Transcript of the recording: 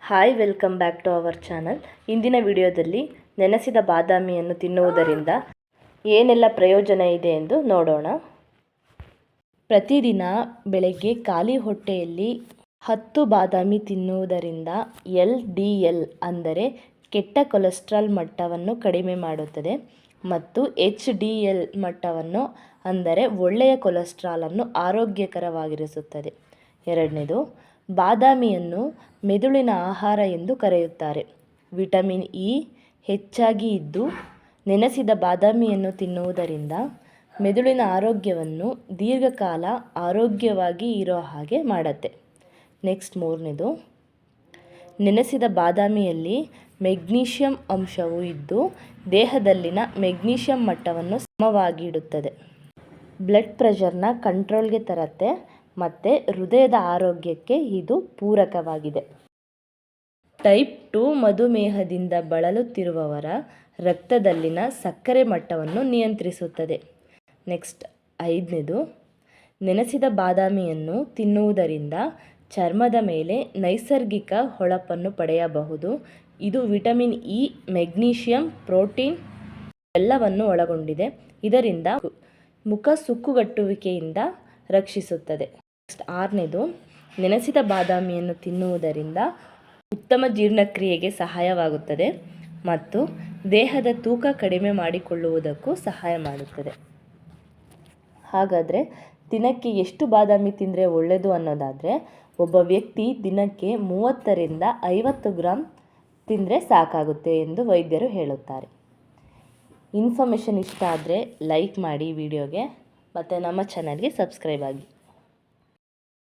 Hi, welcome back to our channel. ಇಂದಿನ ವಿಡಿಯೋದಲ್ಲಿ ನೆನೆಸಿದ ಬಾದಾಮಿಯನ್ನು ತಿನ್ನುವುದರಿಂದ ಏನೆಲ್ಲ ಪ್ರಯೋಜನ ಇದೆ ಎಂದು ನೋಡೋಣ. ಪ್ರತಿದಿನ ಬೆಳಗ್ಗೆ ಖಾಲಿ ಹೊಟ್ಟೆಯಲ್ಲಿ 10 ಬಾದಾಮಿ ತಿನ್ನುವುದರಿಂದ LDL ಅಂದರೆ ಕೆಟ್ಟ ಕೊಲೆಸ್ಟ್ರಾಲ್ ಮಟ್ಟವನ್ನು ಕಡಿಮೆ ಮಾಡುತ್ತದೆ ಮತ್ತು HDL ಮಟ್ಟವನ್ನು ಅಂದರೆ ಒಳ್ಳೆಯ ಕೊಲೆಸ್ಟ್ರಾಲನ್ನು ಆರೋಗ್ಯಕರವಾಗಿರಿಸುತ್ತದೆ. ಎರಡನೇದು, ಬಾದಾಮಿಯನ್ನು ಮೆದುಳಿನ ಆಹಾರ ಎಂದು ಕರೆಯುತ್ತಾರೆ. ವಿಟಮಿನ್ ಇ ಹೆಚ್ಚಾಗಿ ಇದ್ದು ನೆನೆಸಿದ ಬಾದಾಮಿಯನ್ನು ತಿನ್ನುವುದರಿಂದ ಮೆದುಳಿನ ಆರೋಗ್ಯವನ್ನು ದೀರ್ಘಕಾಲ ಆರೋಗ್ಯವಾಗಿ ಇರೋ ಹಾಗೆ ಮಾಡುತ್ತೆ. ನೆಕ್ಸ್ಟ್ ಮೂರನೇದು, ನೆನೆಸಿದ ಬಾದಾಮಿಯಲ್ಲಿ ಮೆಗ್ನೀಷಿಯಂ ಅಂಶವು ಇದ್ದು ದೇಹದಲ್ಲಿನ ಮೆಗ್ನೀಷಿಯಂ ಮಟ್ಟವನ್ನು ಸಮವಾಗಿ ಇಡುತ್ತದೆ. ಬ್ಲಡ್ ಪ್ರೆಷರ್ನ ಕಂಟ್ರೋಲ್ಗೆ ತರುತ್ತೆ ಮತ್ತು ಹೃದಯದ ಆರೋಗ್ಯಕ್ಕೆ ಇದು ಪೂರಕವಾಗಿದೆ. ಟೈಪ್ 2 ಮಧುಮೇಹದಿಂದ ಬಳಲುತ್ತಿರುವವರ ರಕ್ತದಲ್ಲಿನ ಸಕ್ಕರೆ ಮಟ್ಟವನ್ನು ನಿಯಂತ್ರಿಸುತ್ತದೆ. ನೆಕ್ಸ್ಟ್ ಐದನೇದು, ನೆನೆಸಿದ ಬಾದಾಮಿಯನ್ನು ತಿನ್ನುವುದರಿಂದ ಚರ್ಮದ ಮೇಲೆ ನೈಸರ್ಗಿಕ ಹೊಳಪನ್ನು ಪಡೆಯಬಹುದು. ಇದು ವಿಟಮಿನ್ ಇ, ಮೆಗ್ನೀಷಿಯಂ, ಪ್ರೋಟೀನ್ ಎಲ್ಲವನ್ನು ಒಳಗೊಂಡಿದೆ. ಇದರಿಂದ ಮುಖ ಸುಕ್ಕುಗಟ್ಟುವಿಕೆಯಿಂದ ರಕ್ಷಿಸುತ್ತದೆ. ನೆಕ್ಸ್ಟ್ ಆರನೇದು, ನೆನೆಸಿದ ಬಾದಾಮಿಯನ್ನು ತಿನ್ನುವುದರಿಂದ ಉತ್ತಮ ಜೀರ್ಣಕ್ರಿಯೆಗೆ ಸಹಾಯವಾಗುತ್ತದೆ ಮತ್ತು ದೇಹದ ತೂಕ ಕಡಿಮೆ ಮಾಡಿಕೊಳ್ಳುವುದಕ್ಕೂ ಸಹಾಯ ಮಾಡುತ್ತದೆ. ಹಾಗಾದರೆ ದಿನಕ್ಕೆ ಎಷ್ಟು ಬಾದಾಮಿ ತಿಂದರೆ ಒಳ್ಳೆಯದು ಅನ್ನೋದಾದರೆ, ಒಬ್ಬ ವ್ಯಕ್ತಿ ದಿನಕ್ಕೆ 30ರಿಂದ 50 ಗ್ರಾಮ್ ತಿಂದರೆ ಸಾಕಾಗುತ್ತೆ ಎಂದು ವೈದ್ಯರು ಹೇಳುತ್ತಾರೆ. ಇನ್ಫಾರ್ಮೇಷನ್ ಇಷ್ಟ ಆದರೆ ಲೈಕ್ ಮಾಡಿ ವಿಡಿಯೋಗೆ ಮತ್ತು ನಮ್ಮ ಚಾನಲ್ಗೆ ಸಬ್ಸ್ಕ್ರೈಬ್ ಆಗಿ.